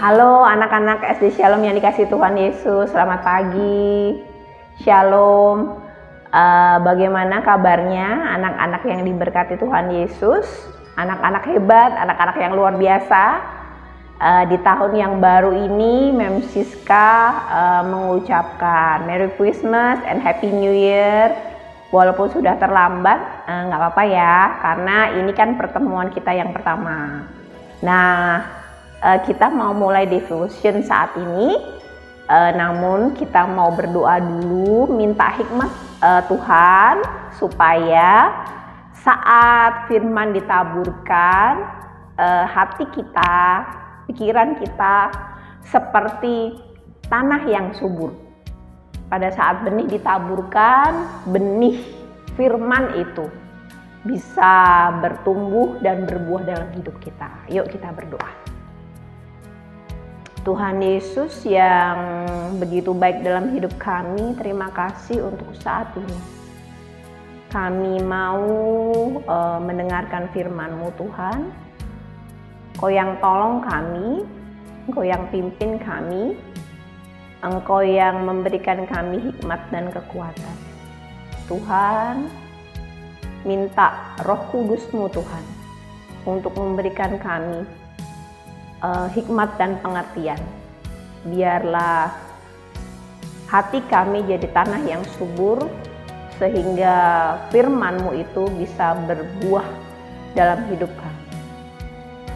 Halo anak-anak SD Shalom yang dikasih Tuhan Yesus, selamat pagi. Shalom. Bagaimana kabarnya anak-anak yang diberkati Tuhan Yesus? Anak-anak hebat, anak-anak yang luar biasa. Di tahun yang baru ini, Mem Siska mengucapkan Merry Christmas and Happy New Year. Walaupun sudah terlambat, nggak apa-apa ya, karena ini kan pertemuan kita yang pertama. Nah, kita mau mulai devotion saat ini, namun kita mau berdoa dulu, minta hikmat Tuhan supaya saat firman ditaburkan, hati kita, pikiran kita seperti tanah yang subur. Pada saat benih ditaburkan, benih firman itu bisa bertumbuh dan berbuah dalam hidup kita. Yuk kita berdoa. Tuhan Yesus yang begitu baik dalam hidup kami, terima kasih untuk saat ini. Kami mau mendengarkan firman-Mu Tuhan. Engkau yang tolong kami, Engkau yang pimpin kami, Engkau yang memberikan kami hikmat dan kekuatan. Tuhan, minta Roh Kudus-Mu Tuhan untuk memberikan kami hikmat dan pengertian. Biarlah hati kami jadi tanah yang subur, sehingga firman-Mu itu bisa berbuah dalam hidup kami.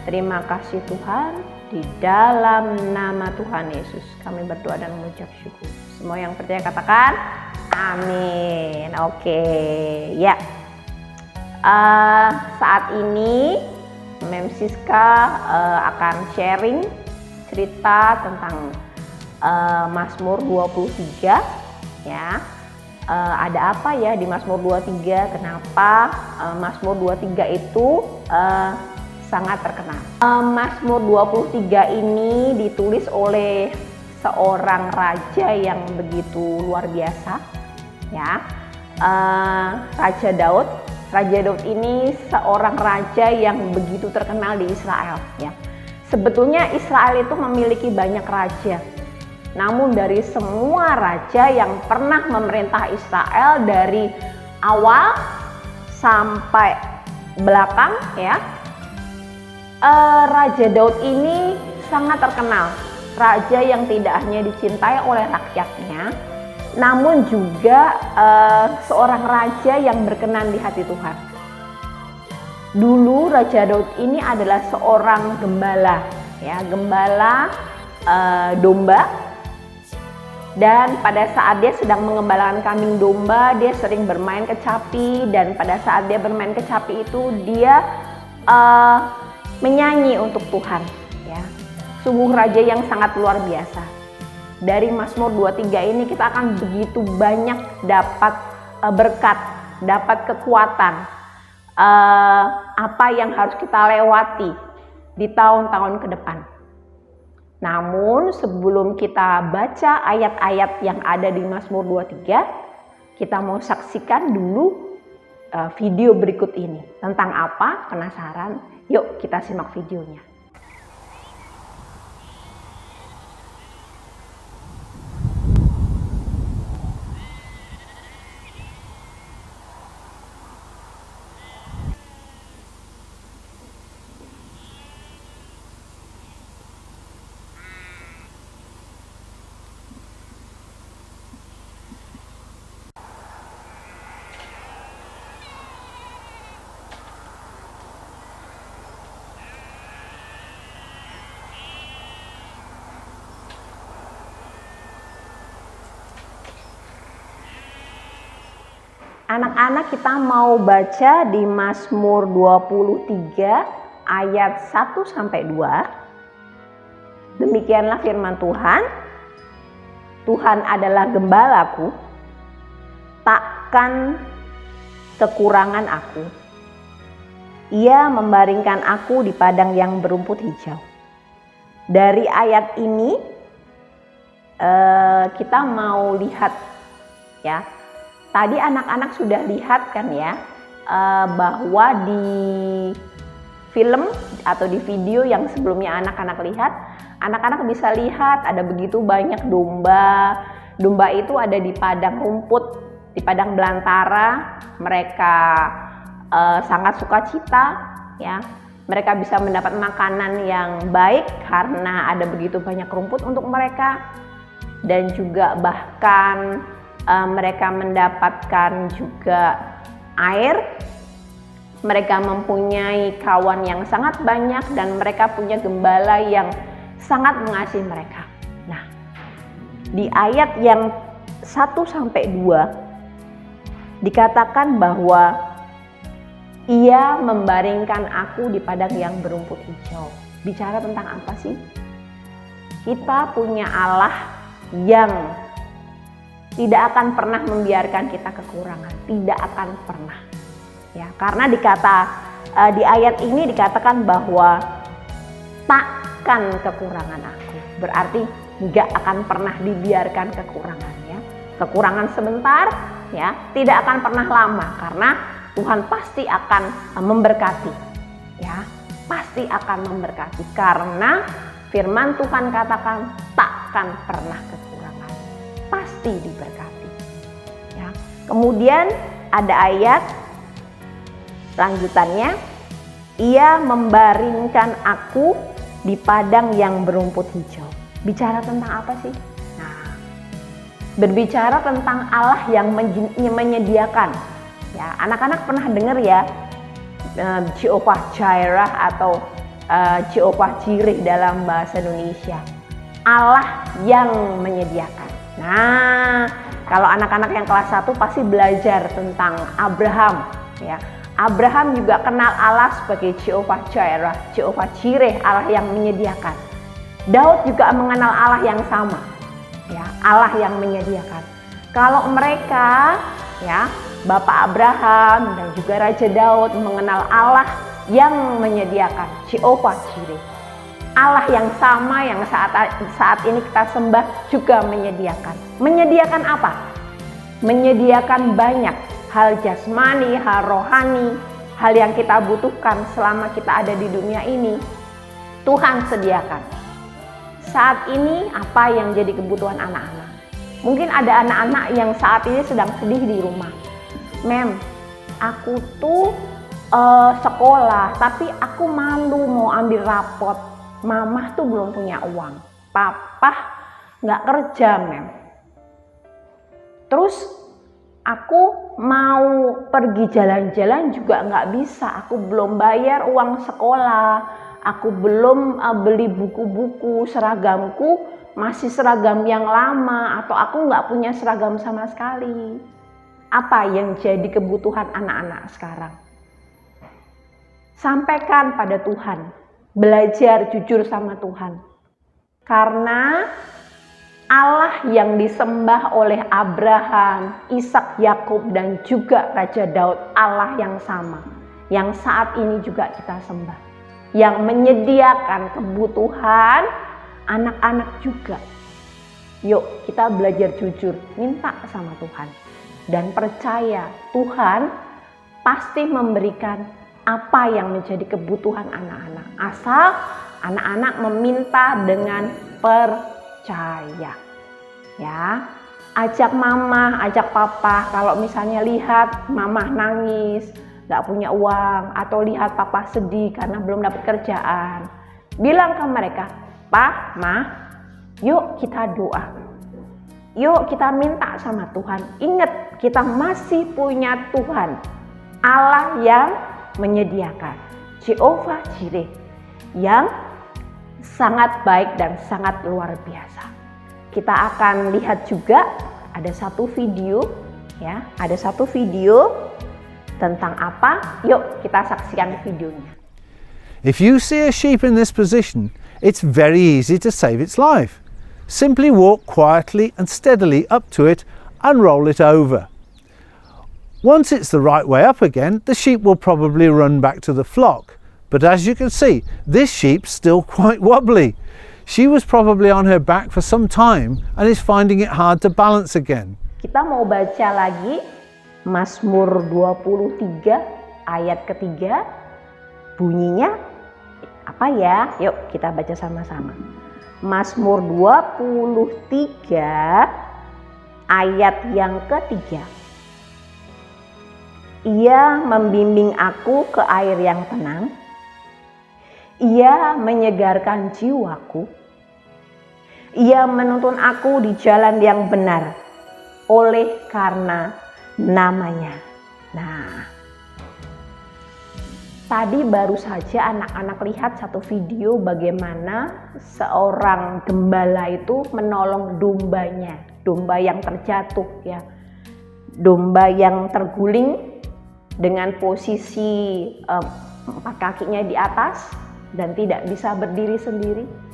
Terima kasih Tuhan, di dalam nama Tuhan Yesus kami berdoa dan mengucap syukur. Semua yang percaya katakan amin. Oke, ya. Saat ini Mem Siska akan sharing cerita tentang Mazmur 23 ya. Ada apa ya di Mazmur 23? Kenapa Mazmur 23 itu sangat terkenal? Mazmur 23 ini ditulis oleh seorang raja yang begitu luar biasa ya. Raja Daud. Raja Daud ini seorang raja yang begitu terkenal di Israel ya. Sebetulnya Israel itu memiliki banyak raja. Namun dari semua raja yang pernah memerintah Israel dari awal sampai belakang ya, Raja Daud ini sangat terkenal. Raja yang tidak hanya dicintai oleh rakyatnya, namun juga seorang raja yang berkenan di hati Tuhan. Dulu Raja Daud ini adalah seorang gembala, ya, gembala domba. Dan pada saat dia sedang mengembalakan kambing domba, dia sering bermain kecapi. Dan pada saat dia bermain kecapi itu, dia menyanyi untuk Tuhan. Ya. Sungguh raja yang sangat luar biasa. Dari Mazmur 23 ini kita akan begitu banyak dapat berkat, dapat kekuatan, apa yang harus kita lewati di tahun-tahun ke depan. Namun sebelum kita baca ayat-ayat yang ada di Mazmur 23, kita mau saksikan dulu video berikut ini. Tentang apa? Penasaran? Yuk kita simak videonya. Anak-anak, kita mau baca di Mazmur 23 ayat 1 sampai 2. Demikianlah firman Tuhan. Tuhan adalah gembalaku, takkan kekurangan aku. Ia membaringkan aku di padang yang berumput hijau. Dari ayat ini kita mau lihat ya. Tadi anak-anak sudah lihat kan ya, bahwa di film atau di video yang sebelumnya anak-anak lihat, anak-anak bisa lihat ada begitu banyak domba. Domba itu ada di padang rumput, di padang belantara. Mereka sangat sukacita, ya. Mereka bisa mendapat makanan yang baik karena ada begitu banyak rumput untuk mereka, dan juga bahkan mereka mendapatkan juga air. Mereka mempunyai kawan yang sangat banyak dan mereka punya gembala yang sangat mengasihi mereka. Nah, di ayat yang 1-2 dikatakan bahwa Ia membaringkan aku di padang yang berumput hijau. Bicara tentang apa sih? Kita punya Allah yang tidak akan pernah membiarkan kita kekurangan, tidak akan pernah. Ya, karena di ayat ini dikatakan bahwa takkan kekurangan aku. Berarti nggak akan pernah dibiarkan kekurangan, ya. Kekurangan sebentar, ya, tidak akan pernah lama karena Tuhan pasti akan memberkati, ya, pasti akan memberkati karena firman Tuhan katakan takkan pernah kekurangan, pasti diberkati, ya. Kemudian ada ayat lanjutannya, Ia membaringkan aku di padang yang berumput hijau. Bicara tentang apa sih? Nah, berbicara tentang Allah yang menyediakan. Ya, anak-anak pernah dengar ya Jehovah Jireh atau Jehovah Jireh dalam bahasa Indonesia. Allah yang menyediakan. Nah, kalau anak-anak yang kelas 1 pasti belajar tentang Abraham, ya. Abraham juga kenal Allah sebagai Jehovah Jireh, Jehovah Jireh, Allah yang menyediakan. Daud juga mengenal Allah yang sama, ya, Allah yang menyediakan. Kalau mereka, ya, Bapak Abraham dan juga Raja Daud mengenal Allah yang menyediakan, Jehovah Jireh. Allah yang sama yang saat ini kita sembah juga menyediakan. Menyediakan apa? Menyediakan banyak hal jasmani, hal rohani, hal yang kita butuhkan selama kita ada di dunia ini. Tuhan sediakan. Saat ini apa yang jadi kebutuhan anak-anak? Mungkin ada anak-anak yang saat ini sedang sedih di rumah. Mem, aku tuh sekolah tapi aku malu mau ambil rapot. Mama tuh belum punya uang. Papa nggak kerja, Mem. Terus aku mau pergi jalan-jalan juga nggak bisa. Aku belum bayar uang sekolah. Aku belum beli buku-buku, seragamku masih seragam yang lama, atau aku nggak punya seragam sama sekali. Apa yang jadi kebutuhan anak-anak sekarang? Sampaikan pada Tuhan, belajar jujur sama Tuhan. Karena Allah yang disembah oleh Abraham, Ishak, Yakub dan juga Raja Daud, Allah yang sama, yang saat ini juga kita sembah, yang menyediakan kebutuhan anak-anak juga. Yuk kita belajar jujur, minta sama Tuhan. Dan percaya Tuhan pasti memberikan apa yang menjadi kebutuhan anak-anak. Asal anak-anak meminta dengan percaya. Ya, ajak mama, ajak papa. Kalau misalnya lihat mama nangis, gak punya uang, atau lihat papa sedih karena belum dapat kerjaan, bilang ke mereka, "Pa, Ma, yuk kita doa. Yuk kita minta sama Tuhan. Ingat, kita masih punya Tuhan, Allah yang menyediakan, Jehovah Jireh, yang sangat baik dan sangat luar biasa." Kita akan lihat juga ada satu video, ya, ada satu video tentang apa. Yuk kita saksikan videonya. If you see a sheep in this position, it's very easy to save its life. Simply walk quietly and steadily up to it and roll it over. Once it's the right way up again, the sheep will probably run back to the flock. But as you can see, this sheep's still quite wobbly. She was probably on her back for some time and is finding it hard to balance again. Kita mau baca lagi Mazmur 23 ayat ketiga. Bunyinya apa ya? Yuk kita baca sama-sama. Mazmur 23 ayat yang ketiga. Ia membimbing aku ke air yang tenang. Ia menyegarkan jiwaku. Ia menuntun aku di jalan yang benar oleh karena namanya. Nah, tadi baru saja anak-anak lihat satu video bagaimana seorang gembala itu menolong dombanya, domba yang terjatuh ya, domba yang terguling dengan posisi 4 kakinya di atas dan tidak bisa berdiri sendiri.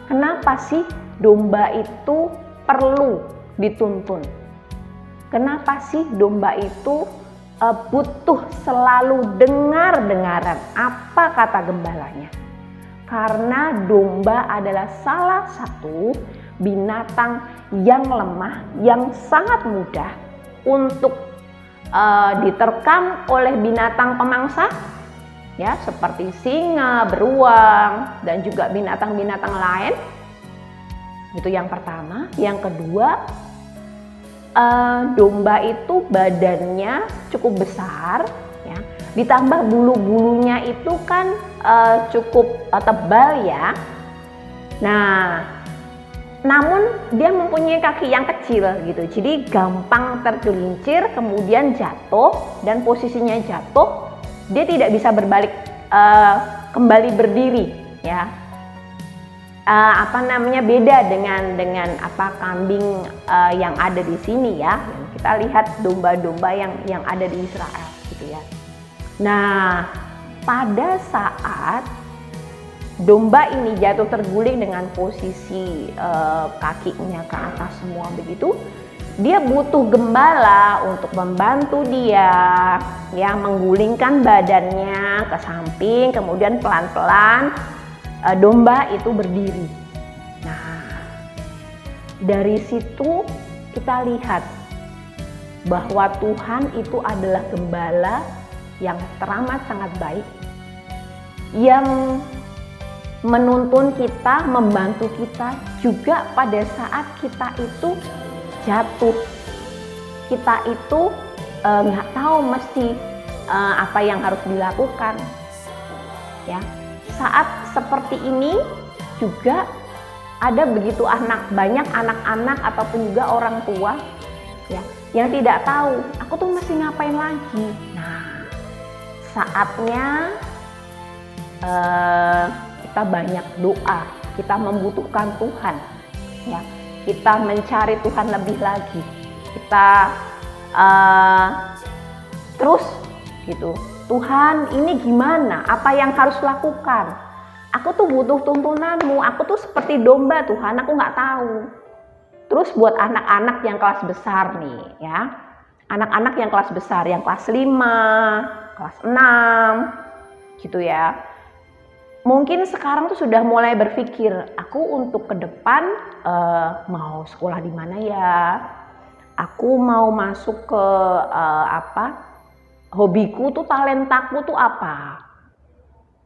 Kenapa sih domba itu perlu dituntun? Kenapa sih domba itu butuh selalu dengar-dengaran apa kata gembalanya? Karena domba adalah salah satu binatang yang lemah, yang sangat mudah untuk diterkam oleh binatang pemangsa, ya, seperti singa, beruang, dan juga binatang-binatang lain. Itu yang pertama. Yang kedua, domba itu badannya cukup besar, ya. Ditambah bulu-bulunya itu kan cukup tebal ya. Nah, namun dia mempunyai kaki yang kecil gitu, jadi gampang tergelincir, kemudian jatuh, dan posisinya jatuh dia tidak bisa berbalik kembali berdiri ya. Beda dengan kambing yang ada di sini ya. Kita lihat domba-domba yang ada di Israel gitu ya. Nah, pada saat domba ini jatuh terguling dengan posisi kakinya ke atas semua begitu, dia butuh gembala untuk membantu dia ya, menggulingkan badannya ke samping, kemudian pelan-pelan domba itu berdiri. Nah, dari situ kita lihat bahwa Tuhan itu adalah gembala yang teramat sangat baik, yang menuntun kita, membantu kita juga pada saat kita itu jatuh. Kita itu nggak tahu mesti apa yang harus dilakukan. Ya, saat seperti ini juga ada begitu banyak anak-anak ataupun juga orang tua ya yang tidak tahu aku tuh mesti ngapain lagi. Nah, saatnya kita banyak doa, kita membutuhkan Tuhan ya, kita mencari Tuhan lebih lagi, kita terus gitu, Tuhan ini gimana, apa yang harus lakukan, aku tuh butuh tuntunanmu, aku tuh seperti domba Tuhan, aku nggak tahu. Terus buat anak-anak yang kelas besar nih ya, anak-anak yang kelas besar, yang kelas 5, kelas 6 gitu ya, mungkin sekarang tuh sudah mulai berpikir, aku untuk ke depan mau sekolah di mana ya? Aku mau masuk ke hobiku tuh, talentaku tuh apa?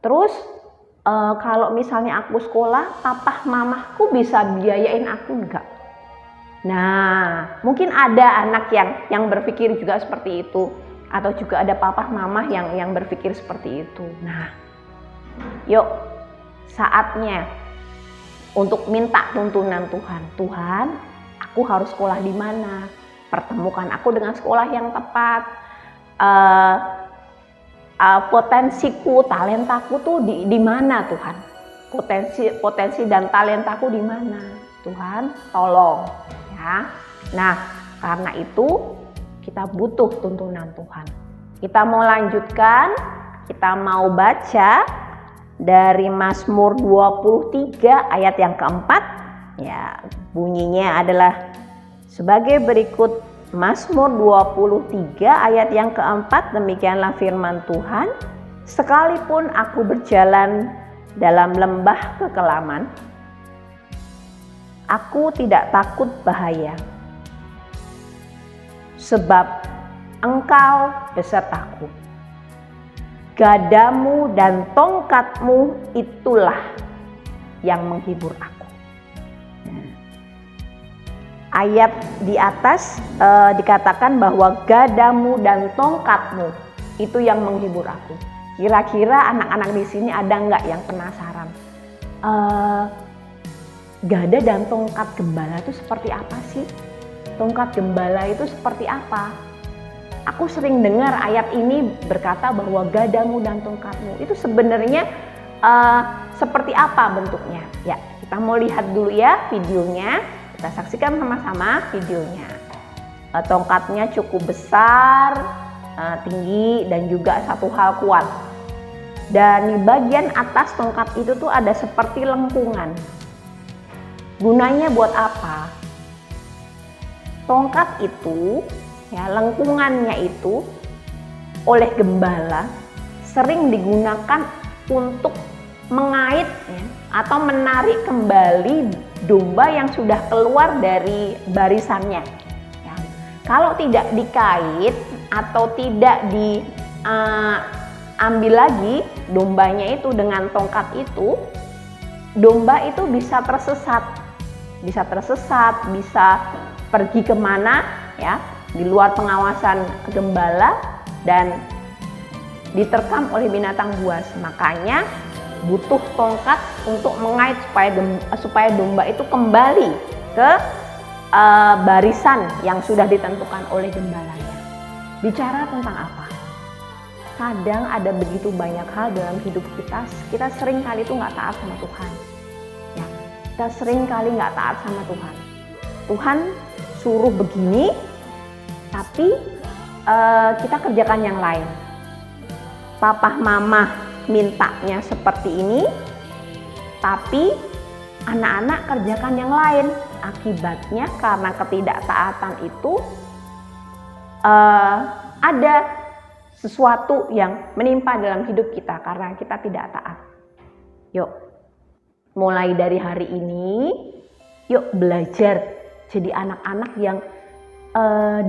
Terus kalau misalnya aku sekolah, papa mamaku bisa biayain aku enggak? Nah, mungkin ada anak yang berpikir juga seperti itu, atau juga ada papa mama yang berpikir seperti itu. Nah, yuk, saatnya untuk minta tuntunan Tuhan. Tuhan, aku harus sekolah di mana? Pertemukan aku dengan sekolah yang tepat. Potensiku, talentaku tuh di mana Tuhan? Potensi dan talentaku di mana? Tuhan, tolong ya. Nah, karena itu kita butuh tuntunan Tuhan. Kita mau lanjutkan, kita mau baca dari Mazmur 23 ayat yang keempat. Ya, bunyinya adalah sebagai berikut. Mazmur 23 ayat yang keempat, demikianlah firman Tuhan. Sekalipun aku berjalan dalam lembah kekelaman, aku tidak takut bahaya, sebab Engkau besertaku. gadamu dan tongkatmu itulah yang menghibur aku. Ayat di atas dikatakan bahwa gadamu dan tongkatmu itu yang menghibur aku. Kira-kira anak-anak di sini ada nggak yang penasaran? Gada dan tongkat gembala itu seperti apa sih? Tongkat gembala itu seperti apa? Aku sering dengar ayat ini berkata bahwa gadamu dan tongkatmu itu sebenarnya seperti apa bentuknya? Ya, kita mau lihat dulu ya videonya. Kita saksikan sama-sama videonya. Tongkatnya cukup besar, tinggi, dan juga satu hal kuat. Dan di bagian atas tongkat itu tuh ada seperti lengkungan. Gunanya buat apa? Tongkat itu, ya, lengkungannya itu oleh gembala sering digunakan untuk mengait ya, atau menarik kembali domba yang sudah keluar dari barisannya. Ya. Kalau tidak dikait atau tidak diambil lagi dombanya itu dengan tongkat itu, domba itu bisa tersesat, bisa pergi kemana ya di luar pengawasan gembala dan diterkam oleh binatang buas. Makanya butuh tongkat untuk mengait supaya domba itu kembali ke barisan yang sudah ditentukan oleh gembalanya. Bicara tentang apa? Kadang ada begitu banyak hal dalam hidup kita sering kali itu nggak taat sama Tuhan. Ya, kita sering kali nggak taat sama Tuhan. Tuhan suruh begini, tapi kita kerjakan yang lain. Papa mama mintanya seperti ini, tapi anak-anak kerjakan yang lain. Akibatnya karena ketidaktaatan itu ada sesuatu yang menimpa dalam hidup kita karena kita tidak taat. Yuk, mulai dari hari ini, yuk belajar jadi anak-anak yang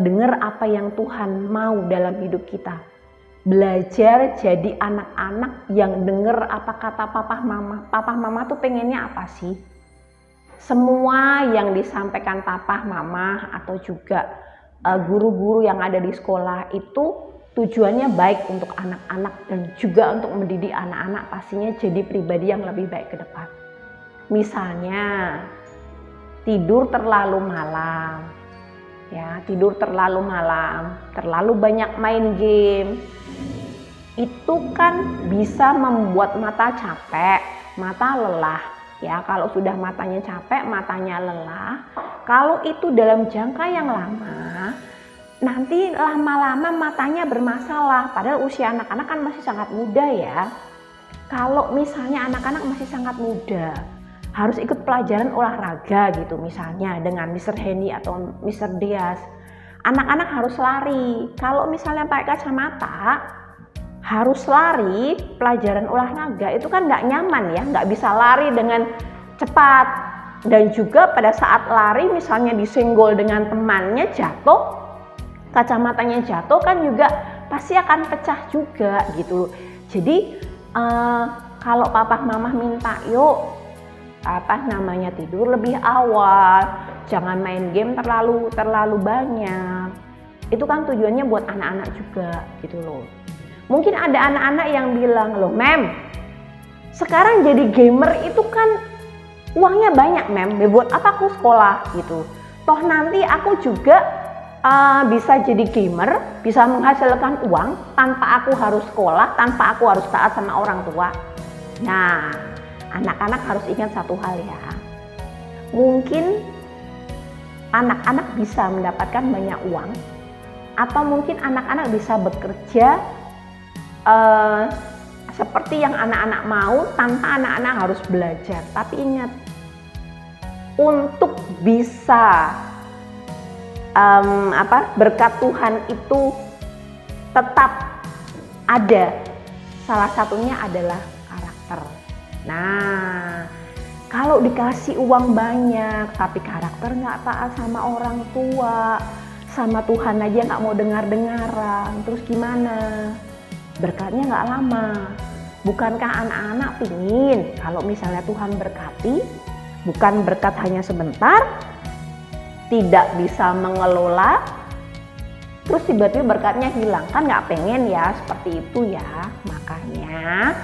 dengar apa yang Tuhan mau dalam hidup kita. Belajar jadi anak-anak yang dengar apa kata papa mama. Papa mama tuh pengennya apa sih? Semua yang disampaikan papa mama atau juga guru-guru yang ada di sekolah itu tujuannya baik untuk anak-anak dan juga untuk mendidik anak-anak pastinya jadi pribadi yang lebih baik ke depan. Misalnya tidur terlalu malam, ya tidur terlalu malam, terlalu banyak main game, itu kan bisa membuat mata capek, mata lelah. Ya, kalau sudah matanya capek, matanya lelah, kalau itu dalam jangka yang lama, nanti lama-lama matanya bermasalah. Padahal usia anak-anak kan masih sangat muda ya. Kalau misalnya anak-anak masih sangat muda, harus ikut pelajaran olahraga gitu misalnya dengan Mr. Hendy atau Mr. Dias. Anak-anak harus lari. Kalau misalnya pakai kacamata, harus lari pelajaran olahraga itu kan nggak nyaman ya, nggak bisa lari dengan cepat. Dan juga pada saat lari misalnya disenggol dengan temannya jatuh, kacamatanya jatuh kan juga pasti akan pecah juga gitu. Jadi kalau papa mama minta yuk tidur lebih awal, jangan main game terlalu banyak. Itu kan tujuannya buat anak-anak juga gitu loh. Mungkin ada anak-anak yang bilang, loh Mem, sekarang jadi gamer itu kan uangnya banyak Mem, buat apa aku sekolah gitu. Toh nanti aku juga bisa jadi gamer, bisa menghasilkan uang tanpa aku harus sekolah, tanpa aku harus taat sama orang tua. Nah, anak-anak harus ingat satu hal ya. Mungkin anak-anak bisa mendapatkan banyak uang, atau mungkin anak-anak bisa bekerja seperti yang anak-anak mau tanpa anak-anak harus belajar. Tapi ingat, untuk bisa berkat Tuhan itu tetap ada, salah satunya adalah karakter. Nah, kalau dikasih uang banyak tapi karakter nggak taat sama orang tua, sama Tuhan aja nggak mau dengar-dengaran, terus gimana? berkatnya nggak lama. Bukankah anak-anak pingin kalau misalnya Tuhan berkati, bukan berkat hanya sebentar, tidak bisa mengelola, terus tiba-tiba berkatnya hilang? Kan nggak pengen ya seperti itu ya. Makanya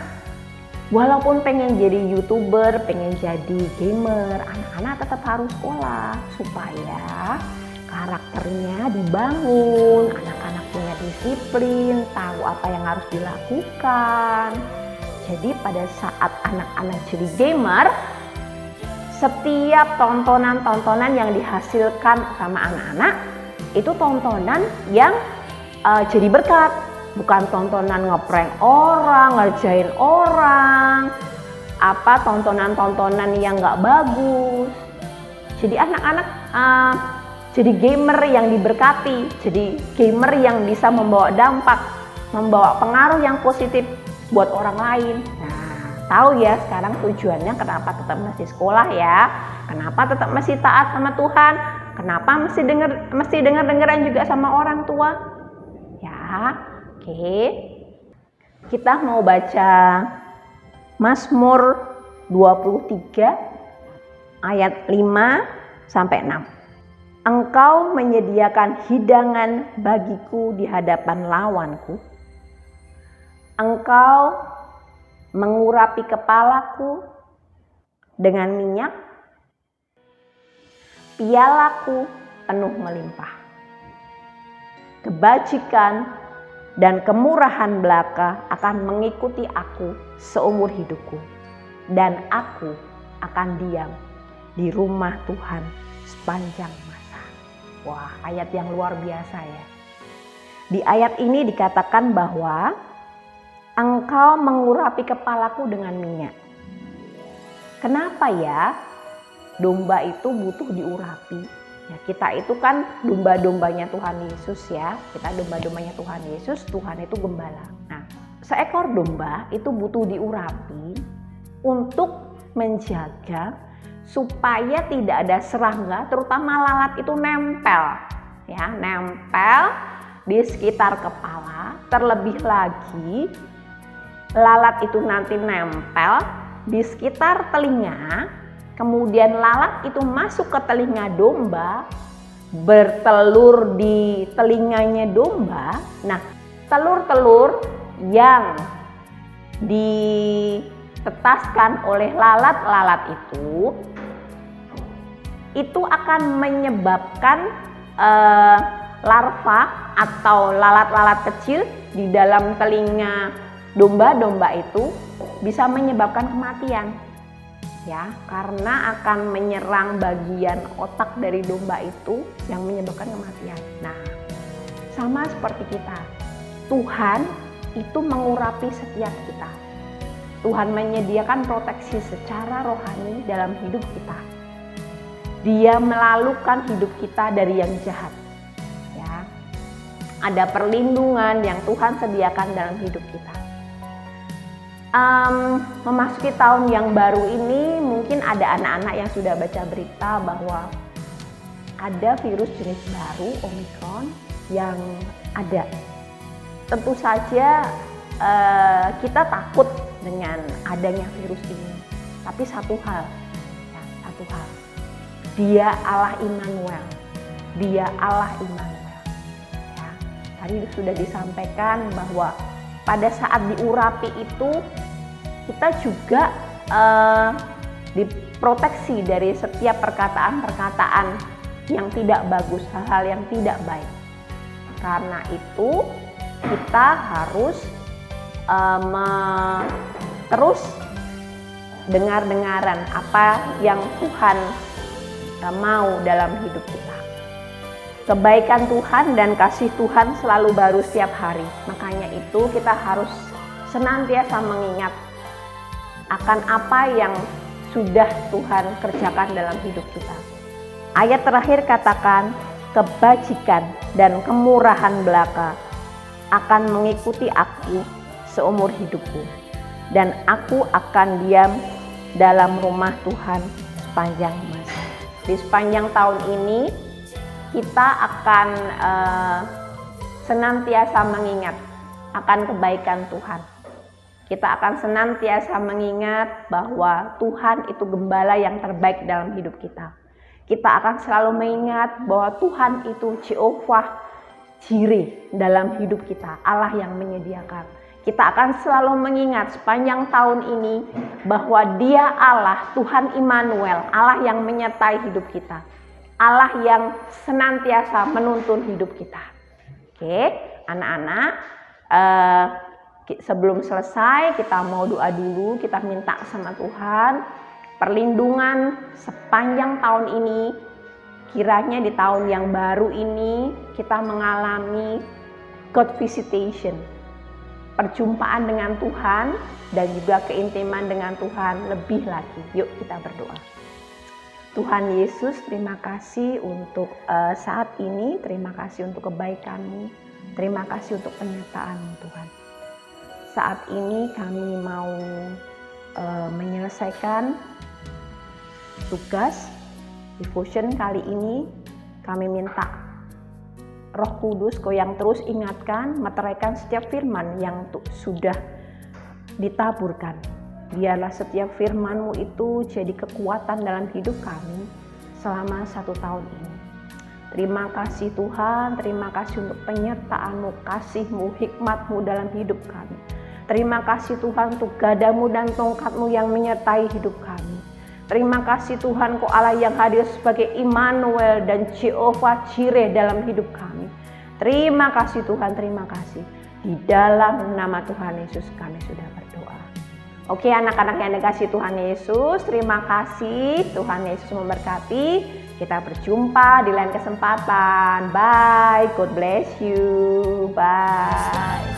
walaupun pengen jadi YouTuber, pengen jadi gamer, anak-anak tetap harus sekolah supaya karakternya dibangun, anak-anak punya disiplin, tahu apa yang harus dilakukan. Jadi pada saat anak-anak jadi gamer, setiap tontonan-tontonan yang dihasilkan sama anak-anak itu tontonan yang jadi berkat, bukan tontonan ngeprank orang, ngerjain orang, tontonan-tontonan yang nggak bagus. Jadi anak-anak jadi gamer yang diberkati, jadi gamer yang bisa membawa dampak, membawa pengaruh yang positif buat orang lain. Nah, tahu ya sekarang tujuannya kenapa tetap masih sekolah ya, kenapa tetap masih taat sama Tuhan, kenapa mesti dengar-dengaran juga sama orang tua. Ya, oke. Kita mau baca Mazmur 23 ayat 5 sampai 6. Engkau menyediakan hidangan bagiku di hadapan lawanku. Engkau mengurapi kepalaku dengan minyak. Pialaku penuh melimpah. Kebajikan dan kemurahan belaka akan mengikuti aku seumur hidupku. Dan aku akan diam di rumah Tuhan sepanjang masa. Wah, ayat yang luar biasa ya. Di ayat ini dikatakan bahwa engkau mengurapi kepalaku dengan minyak. Kenapa ya domba itu butuh diurapi? Ya, kita itu kan domba-dombanya Tuhan Yesus ya. Kita domba-dombanya Tuhan Yesus, Tuhan itu gembala. Nah, seekor domba itu butuh diurapi untuk menjaga supaya tidak ada serangga, terutama lalat itu nempel di sekitar kepala. Terlebih lagi lalat itu nanti nempel di sekitar telinga, kemudian lalat itu masuk ke telinga domba, bertelur di telinganya domba. Nah, telur-telur yang ditetaskan oleh lalat-lalat itu akan menyebabkan larva atau lalat-lalat kecil di dalam telinga domba-domba itu bisa menyebabkan kematian ya, karena akan menyerang bagian otak dari domba itu yang menyebabkan kematian. Nah, sama seperti kita, Tuhan itu mengurapi setiap kita. Tuhan menyediakan proteksi secara rohani dalam hidup kita. Dia melalukan hidup kita dari yang jahat. Ya. Ada perlindungan yang Tuhan sediakan dalam hidup kita. Memasuki tahun yang baru ini, mungkin ada anak-anak yang sudah baca berita bahwa ada virus jenis baru, Omicron, yang ada. Tentu saja kita takut dengan adanya virus ini. Tapi satu hal, Dia Allah Immanuel. Dia Allah Immanuel. Ya, tadi sudah disampaikan bahwa pada saat diurapi itu kita juga diproteksi dari setiap perkataan-perkataan yang tidak bagus, hal-hal yang tidak baik. Karena itu kita harus terus dengar-dengaran apa yang Tuhan mau dalam hidup kita. Kebaikan Tuhan dan kasih Tuhan selalu baru setiap hari. Makanya itu kita harus senantiasa mengingat akan apa yang sudah Tuhan kerjakan dalam hidup kita. Ayat terakhir katakan, kebajikan dan kemurahan belaka akan mengikuti aku seumur hidupku, dan aku akan diam dalam rumah Tuhan sepanjang masa. Di sepanjang tahun ini kita akan senantiasa mengingat akan kebaikan Tuhan. Kita akan senantiasa mengingat bahwa Tuhan itu gembala yang terbaik dalam hidup kita. Kita akan selalu mengingat bahwa Tuhan itu Jehovah Jireh dalam hidup kita, Allah yang menyediakan. Kita akan selalu mengingat sepanjang tahun ini bahwa Dia Allah, Tuhan Immanuel, Allah yang menyertai hidup kita. Allah yang senantiasa menuntun hidup kita. Oke, anak-anak, sebelum selesai kita mau doa dulu, kita minta sama Tuhan perlindungan sepanjang tahun ini. Kiranya di tahun yang baru ini kita mengalami God visitation, perjumpaan dengan Tuhan dan juga keintiman dengan Tuhan lebih lagi. Yuk kita berdoa. Tuhan Yesus, terima kasih untuk saat ini, terima kasih untuk kebaikan-Mu, terima kasih untuk penyertaan-Mu Tuhan. Saat ini kami mau menyelesaikan tugas devotion kali ini. Kami minta Roh Kudus Kau yang terus ingatkan, meteraikan setiap firman yang sudah ditaburkan. Biarlah setiap firman-Mu itu jadi kekuatan dalam hidup kami selama 1 tahun ini. Terima kasih Tuhan, terima kasih untuk penyertaan-Mu, kasih-Mu, hikmat-Mu dalam hidup kami. Terima kasih Tuhan untuk gadamu dan tongkat-Mu yang menyertai hidup kami. Terima kasih Tuhan, Kau Allah yang hadir sebagai Immanuel dan Jehovah Jireh dalam hidup kami. Terima kasih Tuhan, terima kasih. Di dalam nama Tuhan Yesus kami sudah berdoa. Oke anak-anak yang dikasihi Tuhan Yesus, terima kasih. Tuhan Yesus memberkati. Kita berjumpa di lain kesempatan. Bye, God bless you. Bye.